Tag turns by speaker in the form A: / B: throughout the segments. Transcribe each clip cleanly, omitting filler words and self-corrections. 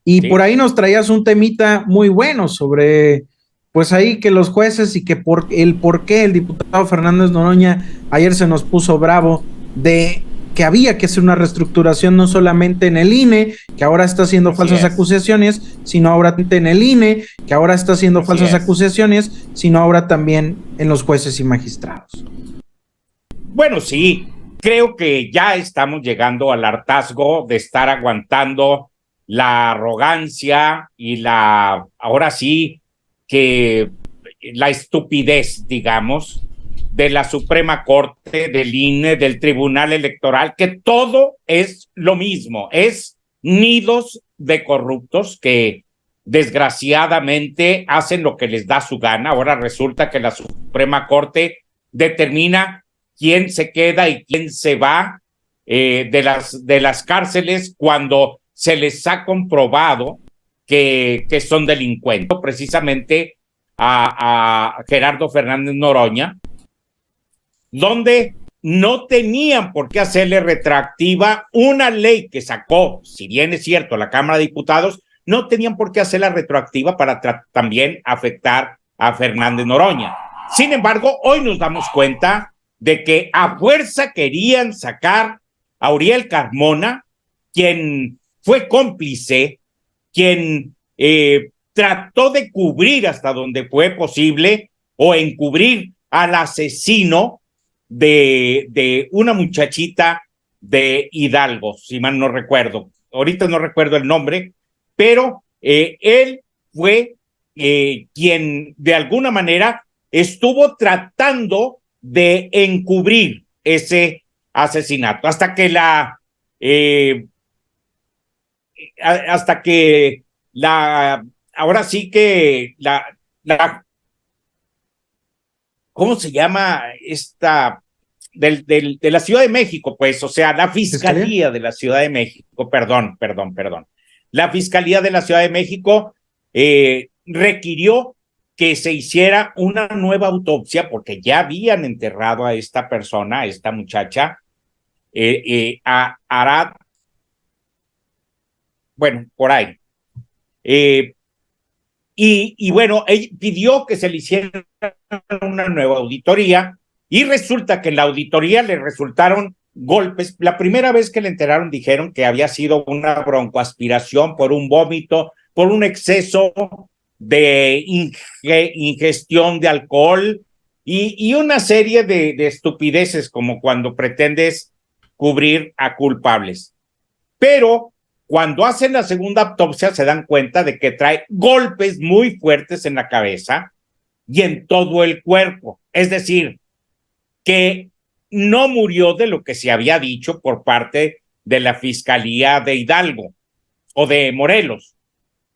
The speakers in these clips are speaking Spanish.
A: Y por
B: Sí,
A: ahí nos traías un temita muy bueno sobre, pues ahí que los jueces y que por qué el diputado Fernández Noroña ayer se nos puso bravo de que había que hacer una reestructuración no solamente en el INE, que ahora está haciendo
B: así
A: falsas
B: es,
A: acusaciones, sino ahora en el INE, que ahora está haciendo
B: así
A: falsas
B: es.
A: acusaciones, sino ahora también en los jueces y magistrados.
B: Bueno, sí, creo que ya estamos llegando al hartazgo de estar aguantando la arrogancia y ahora sí, que la estupidez, digamos, de la Suprema Corte, del INE, del Tribunal Electoral, que todo es lo mismo, es nidos de corruptos que desgraciadamente hacen lo que les da su gana. Ahora resulta que la Suprema Corte determina quién se queda y quién se va de las cárceles cuando se les ha comprobado que son delincuentes. Precisamente a Gerardo Fernández Noroña, donde no tenían por qué hacerle retroactiva una ley que sacó, si bien es cierto, la Cámara de Diputados, no tenían por qué hacerla retroactiva para también afectar a Fernández Noroña. Sin embargo, hoy nos damos cuenta de que a fuerza querían sacar a Uriel Carmona, quien fue cómplice, quien trató de cubrir hasta donde fue posible o encubrir al asesino de una muchachita de Hidalgo, si mal no recuerdo. Ahorita no recuerdo el nombre, pero él fue quien de alguna manera estuvo tratando de encubrir ese asesinato eh, hasta que ahora sí que ¿cómo se llama esta? De la Ciudad de México, pues, o sea, la
A: ¿Fiscalía?
B: Fiscalía de la Ciudad de México, perdón. La Fiscalía de la Ciudad de México requirió que se hiciera una nueva autopsia porque ya habían enterrado a esta persona, a esta muchacha, a Arad, bueno, por ahí. Eh, y bueno, él pidió que se le hiciera una nueva auditoría y resulta que en la auditoría le resultaron golpes. La primera vez que le enteraron dijeron que había sido una broncoaspiración por un vómito, por un exceso de ingestión de alcohol y una serie de estupideces como cuando pretendes cubrir a culpables. Pero cuando hacen la segunda autopsia se dan cuenta de que trae golpes muy fuertes en la cabeza y en todo el cuerpo. Es decir, que no murió de lo que se había dicho por parte de la Fiscalía de Hidalgo o de Morelos,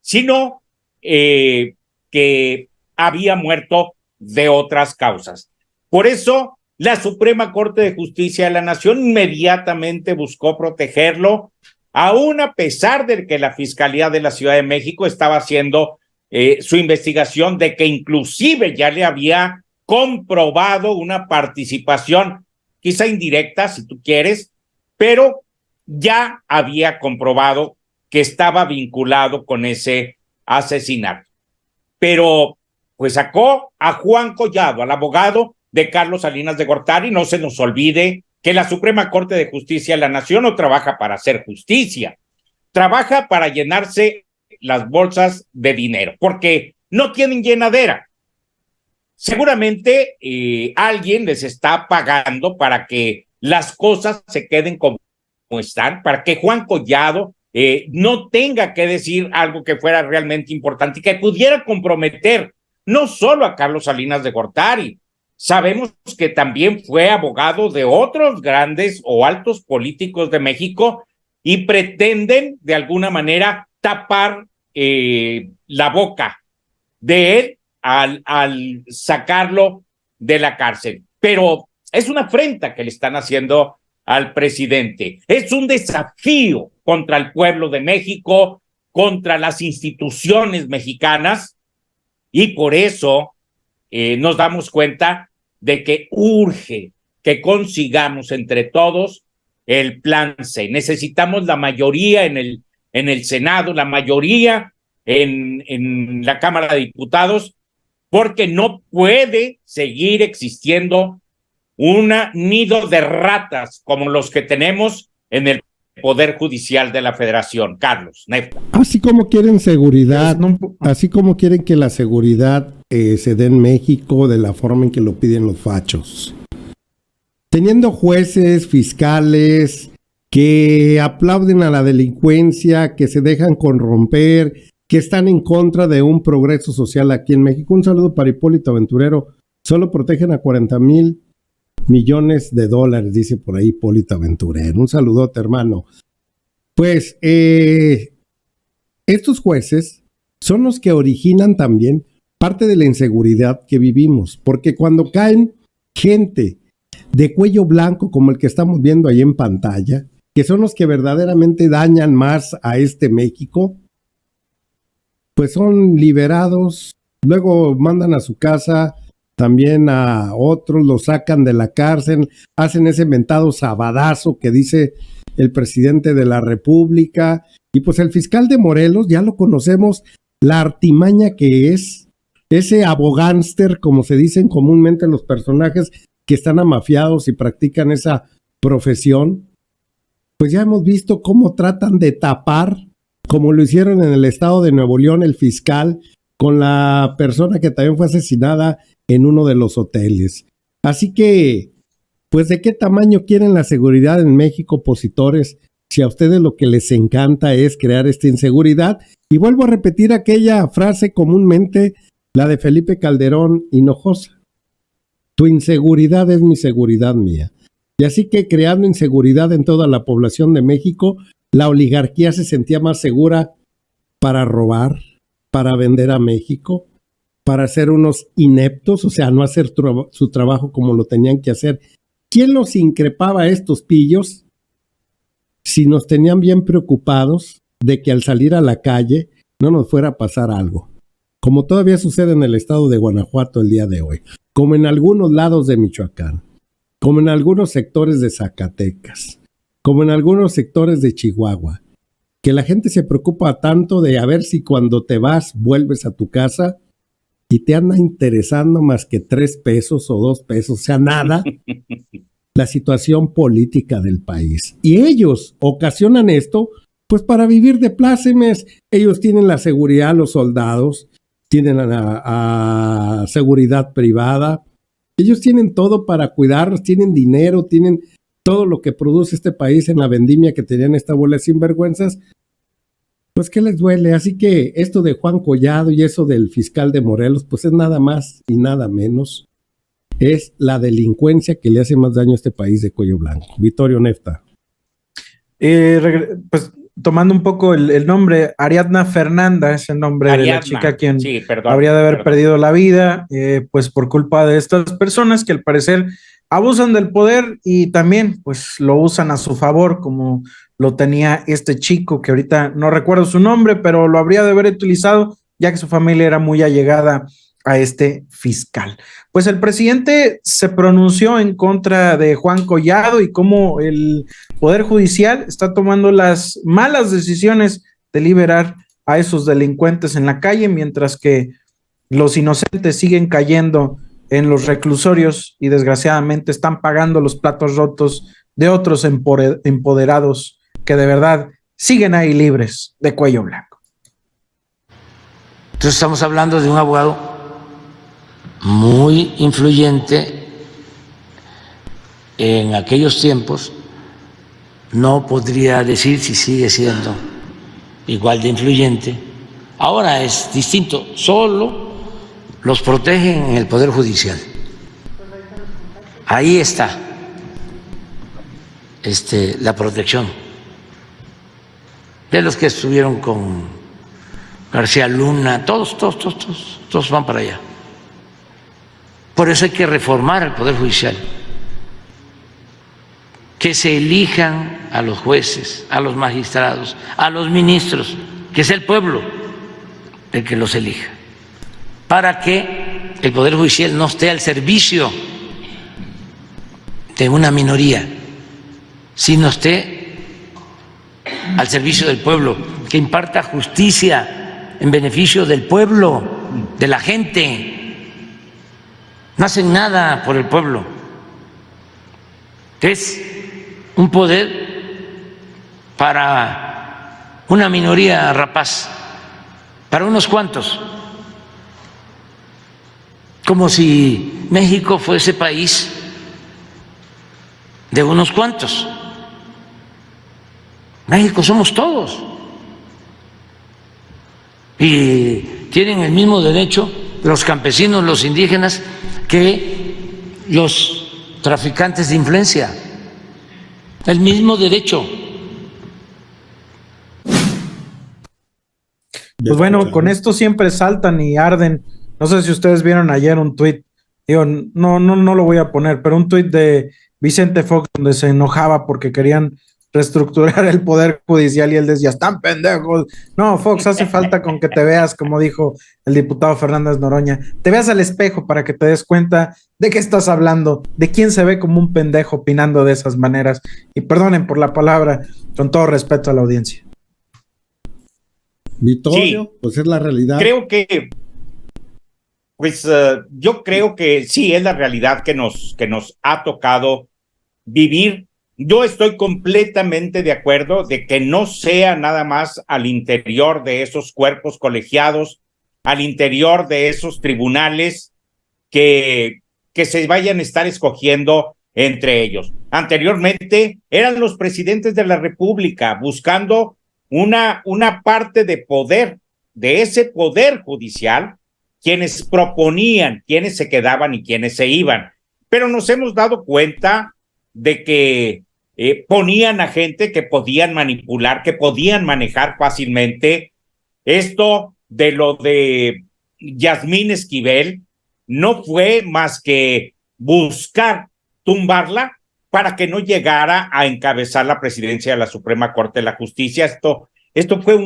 B: sino que había muerto de otras causas. Por eso, la Suprema Corte de Justicia de la Nación inmediatamente buscó protegerlo, aún a pesar de que la Fiscalía de la Ciudad de México estaba haciendo su investigación de que inclusive ya le había comprobado una participación, quizá indirecta, si tú quieres, pero ya había comprobado que estaba vinculado con ese asesinato. Pero pues sacó a Juan Collado, al abogado de Carlos Salinas de Gortari. No se nos olvide que la Suprema Corte de Justicia de la Nación no trabaja para hacer justicia, trabaja para llenarse las bolsas de dinero, porque no tienen llenadera. Seguramente alguien les está pagando para que las cosas se queden como están, para que Juan Collado no tenga que decir algo que fuera realmente importante y que pudiera comprometer no solo a Carlos Salinas de Gortari. Sabemos que también fue abogado de otros grandes o altos políticos de México y pretenden de alguna manera tapar la boca de él al sacarlo de la cárcel. Pero es una afrenta que le están haciendo al presidente. Es un desafío contra el pueblo de México, contra las instituciones mexicanas, y por eso nos damos cuenta de que urge que consigamos entre todos el plan C. Necesitamos la mayoría en el Senado, la mayoría en la Cámara de Diputados, porque no puede seguir existiendo un nido de ratas como los que tenemos en el Poder Judicial de la Federación. Carlos Nefta.
C: Así como quieren seguridad, así como quieren que la seguridad se dé en México de la forma en que lo piden los fachos. Teniendo jueces, fiscales que aplauden a la delincuencia, que se dejan corromper, que están en contra de un progreso social aquí en México. Un saludo para Hipólito Aventurero. Solo protegen a 40,000 millones de dólares, dice por ahí Hipólito Aventurero. Un saludote, hermano. Pues estos jueces son los que originan también parte de la inseguridad que vivimos, porque cuando caen gente de cuello blanco como el que estamos viendo ahí en pantalla, que son los que verdaderamente dañan más a este México, pues son liberados, luego mandan a su casa también a otros, los sacan de la cárcel, hacen ese mentado sabadazo que dice el presidente de la República, y pues el fiscal de Morelos, ya lo conocemos, la artimaña que es, ese abogánster, como se dicen comúnmente los personajes que están amafiados y practican esa profesión, pues ya hemos visto cómo tratan de tapar, como lo hicieron en el estado de Nuevo León, el fiscal, con la persona que también fue asesinada en uno de los hoteles. Así que, pues, ¿de qué tamaño quieren la seguridad en México, opositores? Si a ustedes lo que les encanta es crear esta inseguridad. Y vuelvo a repetir aquella frase comúnmente, la de Felipe Calderón Hinojosa. Tu inseguridad es mi seguridad mía. Y así que creando inseguridad en toda la población de México, la oligarquía se sentía más segura para robar, para vender a México, para ser unos ineptos, o sea, no hacer su trabajo como lo tenían que hacer. ¿Quién los increpaba a estos pillos si nos tenían bien preocupados de que al salir a la calle no nos fuera a pasar algo? Como todavía sucede en el estado de Guanajuato el día de hoy, como en algunos lados de Michoacán, como en algunos sectores de Zacatecas, como en algunos sectores de Chihuahua, que la gente se preocupa tanto de a ver si cuando te vas vuelves a tu casa y te anda interesando más que 3 pesos o 2 pesos, o sea, nada, la situación política del país. Y ellos ocasionan esto, pues para vivir de plácemes. Ellos tienen la seguridad, los soldados, tienen a seguridad privada, ellos tienen todo para cuidarlos, tienen dinero, tienen todo lo que produce este país en la vendimia que tenían esta bola de sinvergüenzas. Pues ¿qué les duele? Así que esto de Juan Collado y eso del fiscal de Morelos, pues es nada más y nada menos. Es la delincuencia que le hace más daño a este país de cuello blanco. Vittorio Nefta.
A: Pues tomando un poco el nombre, Ariadna Fernanda es el nombre de la chica quien habría de haber perdido la vida, pues por culpa de estas personas que al parecer abusan del poder y también pues lo usan a su favor, como lo tenía este chico que ahorita no recuerdo su nombre, pero lo habría de haber utilizado ya que su familia era muy allegada a este fiscal. Pues el presidente se pronunció en contra de Juan Collado y cómo el Poder Judicial está tomando las malas decisiones de liberar a esos delincuentes en la calle, mientras que los inocentes siguen cayendo en los reclusorios y desgraciadamente están pagando los platos rotos de otros empoderados que de verdad siguen ahí libres de cuello blanco.
D: Entonces estamos hablando de un abogado muy influyente en aquellos tiempos. No podría decir si sigue siendo igual de influyente. Ahora es distinto, solo los protegen en el Poder Judicial. Ahí está la protección de los que estuvieron con García Luna, todos van para allá. Por eso hay que reformar el Poder Judicial, que se elijan a los jueces, a los magistrados, a los ministros, que sea el pueblo el que los elija, para que el Poder Judicial no esté al servicio de una minoría, sino esté al servicio del pueblo, que imparta justicia en beneficio del pueblo, de la gente. No hacen nada por el pueblo. Es un poder para una minoría rapaz, para unos cuantos, como si México fuese país de unos cuantos. México somos todos y tienen el mismo derecho los campesinos, los indígenas, que los traficantes de influencia, el mismo derecho.
A: Pues bueno, con esto siempre saltan y arden. No sé si ustedes vieron ayer un tuit, digo, no lo voy a poner, pero un tuit de Vicente Fox donde se enojaba porque querían reestructurar el poder judicial y él decía, están pendejos. No, Fox, hace falta con que te veas, como dijo el diputado Fernández Noroña, te veas al espejo para que te des cuenta de qué estás hablando, de quién se ve como un pendejo opinando de esas maneras. Y perdonen por la palabra, con todo respeto a la audiencia.
C: Vittorio,
B: Sí,
C: pues es la realidad.
B: creo que, pues yo creo que sí, es la realidad que nos ha tocado vivir. Yo estoy completamente de acuerdo de que no sea nada más al interior de esos cuerpos colegiados, al interior de esos tribunales, que se vayan a estar escogiendo entre ellos. Anteriormente eran los presidentes de la República buscando una parte de poder, de ese poder judicial, quienes proponían, quienes se quedaban y quienes se iban. Pero nos hemos dado cuenta de que ponían a gente que podían manipular, que podían manejar fácilmente. Esto de lo de Yasmín Esquivel no fue más que buscar tumbarla para que no llegara a encabezar la presidencia de la Suprema Corte de la Justicia. Esto fue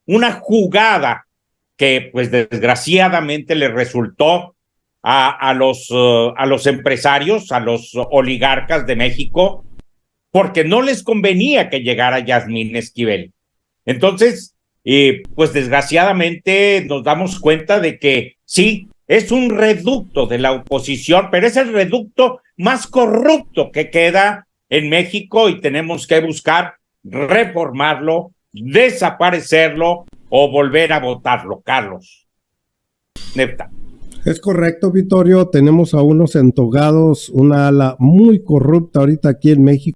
B: una jugada que, pues, desgraciadamente le resultó a los empresarios, a los oligarcas de México, porque no les convenía que llegara Yasmín Esquivel. Entonces, pues desgraciadamente nos damos cuenta de que sí, es un reducto de la oposición, pero es el reducto más corrupto que queda en México y tenemos que buscar reformarlo, desaparecerlo o volver a votarlo, Carlos. Neta.
C: Es correcto, Vittorio. Tenemos a unos entogados, una ala muy corrupta ahorita aquí en México.